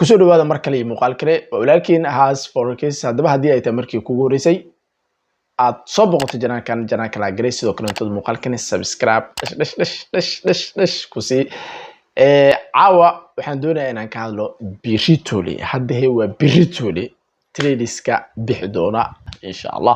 kusoo dhawaada mar kale muuqaal kale walaalkiin haas forecast hadaba hadii ay tahay markii kugu horeysay aad soo boqoto janaanka la garay sidoo kale inta muuqaalkan subscribe ku sii caawa waxaan doonayaa inaan ka hadlo biritoli hadda waa biritoli tradeska bixi doona insha Allah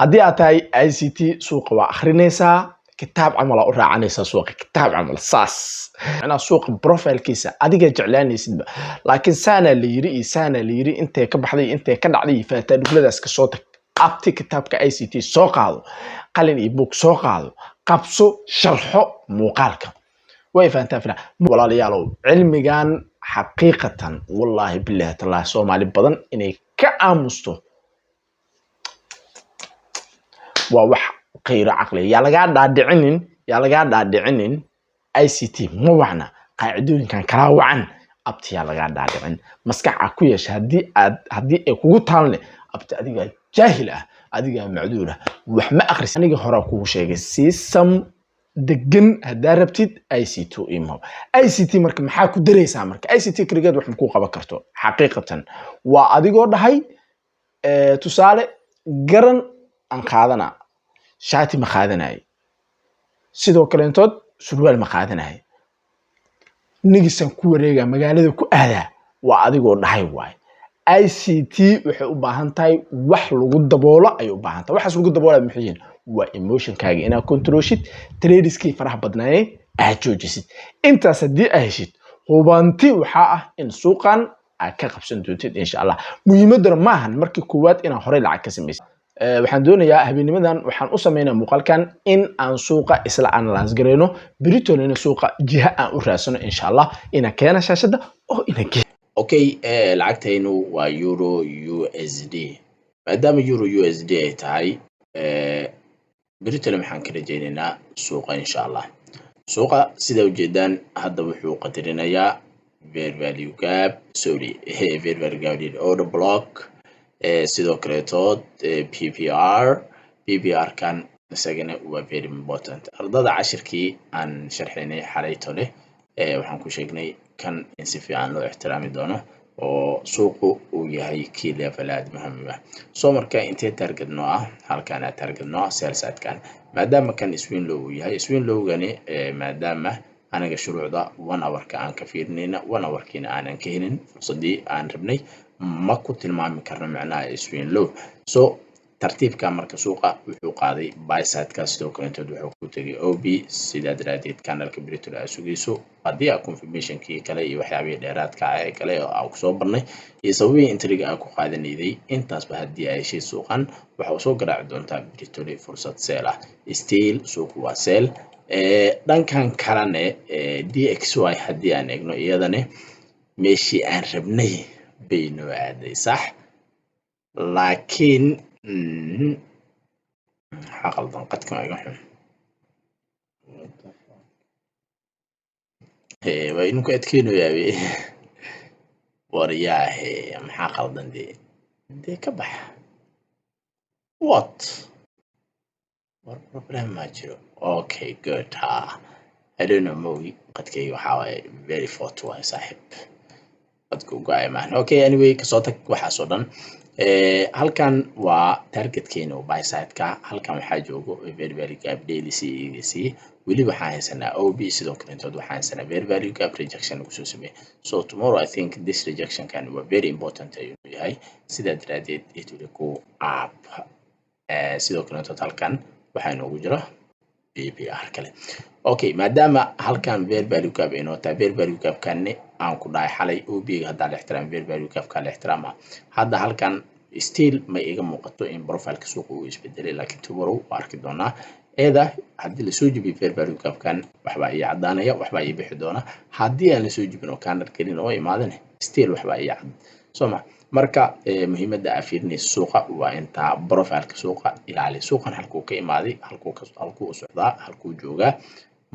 hadii aad tahay ICT suuqa waa akhrinaysaa كتاب عمل أورا سوق كتاب عمل صاص أنا سوق بروفايل كيسة أديك جعلاني سد لكن سنة اللي يري أنت كبحدي أنت كنعلي فتدخل داسك صوتك أبتي كتاب كICT سوق هذا قالين إيبوك سوق هذا قبسو شرحه مقالك ويفانت فينا ولا ليالو علمي كان حقيقة والله بالله تلا سومالي بدن إني كأمستو ووح غير عقلي يا لقى داعين ICT مو وعنا قاعدون كان كراوعن أبتي يا لقى داعين مسكع عكويش هدي كوجو تانله أبتي أديك جاهلة أديك معذورة وحما أخرس أنا جهراكو شيء سيسم دقن هداربتيد ICT إيمه ICT مرك محاكو دريسة مرك ICT كريجات وحمكو قبكرتو حقيقة وأديك ورد هاي تسالة قرن أنقاذنا شاتي مخادناي sidoo kale intood surwaal maqaadanahay nigisan ku wareega magaalada ku aada waa adigoo dhahay waay ICT waxay u baahan tahay wax lagu daboolo ay u baahan tahay waxaas lagu daboolay maxay waa emotion kaaga ina controlshid tradeski faraha badnaayay aad joojisid intaas hadii ay heshid hubanti waxa ah in suuqan aad ka qabsan doontid insha Allah muhiimadana maahan markii koowaad ina hore lacag ka sameeyay waxaan doonayaa habeennimadan waxaan u sameeynaa muuqaalkan in aan suuqa isla analyze gareyno biritolina suuqa jiha aan u raasano insha Allah ina keena shaashada oo ina okay lacagtaynu waa euro USD maadaama euro USD ay tahay biritol maxaan ka rajaynaynaa suuqa insha Allah suuqa sida ujeedaan hadda wuxuu qadarinayaa fair value gap fair value gap order block sidoo kale tood PPR kan isagana waa very important ardada cashirkii aan sharxinay xalayto leh waxaan ku sheegnay kan in si fiican loo ixtiraami doono oo suuqu uu yahay key level aad muhiim ah soo marka intee target noo ah halkaan aad target noo sales kan maadaama kan swing low yahay swing low gani maadaama anaga shuruucda 1 hour ka aan ka fiirnayna 1 hour kiina aanan ka helin fursadii aan rabnay ما كنت المعامل كرنا معناه إسوين لو so ترتيبك مركز سوقه وحقادي باي سايد كاستو كنت دوحو كتجي أو بي سيداد راديت كان الكبريت الأسوقي سو قدي أكون في ميشن كي كلاي وحيابي ديرات كاي كلاي أو صوبرني يسوي انتريج أكو قاعدني ذي انت أصبح دي أي شيء سوقا وحوسوق رعدون تبريتولي فرصة سيلة ستيل سوق وسيل دان كان كرانة دي إكس واي حدي أنا إجنو إيادني ماشي أن ربني بينو عادي صح لكن حقل ضنقتكم أيضا هي وينك أتكينو يا بي ورياه محاقل ضن دي كبح what problem ما جرو okay good ها I don't know موي قد كي وحاوي very fort واي صاحب okay anyway kasootak waxa soo dhan halkan waa target keeno buy side ka halkan waxa joogo very very gap daily CEC wali waxa haysanaa OB sidoo kale intood waxa haysanaa very very gap rejection ugu soo sameeyay so tomorrow I think this rejection can be very important ayuu yahay sida daradeed it will go up sidoo kale intood halkan waxa inoogu jira PPR kale okay maadaama halkan fair value gap inoo taa fair value gap kan aan ku dhaay xalay OB hadda la ixtiraam fair value gap ka la ixtiraama hadda halkan still ma iga muuqato in profile suuqa uu isbedelay laakiin tomorrow waa arki doonaa eeda hadii la soo jibiyo fair value gap kan waxba ay cadaanaya waxba ay bixi doona hadii aan la soo jibin oo kan arkin oo imaadane still waxba ay cad soma marka muhiimadda afiirnay suuqa waa inta profile suuqa ilaali suuqan halkuu ka imaaday halkuu u socdaa halkuu joogaa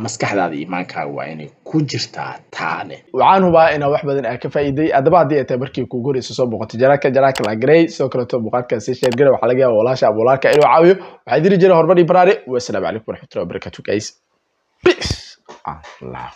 maskaxdaada iimaankaaga waa inay ku jirtaa taane waxaan hubaa inaa wax badan ka faa'iiday adaba hadii ay tahay markii ku goreyso soo boqotay jaraaka la garay soo kale to boqadka si share garay waxa laga yaabaa walaasha abulaarka inuu caawiyo waxa diri jiray hormar iyo baraare wa salaamu calaykum waraxmatullaahi wabarakaatuh guys peace Allah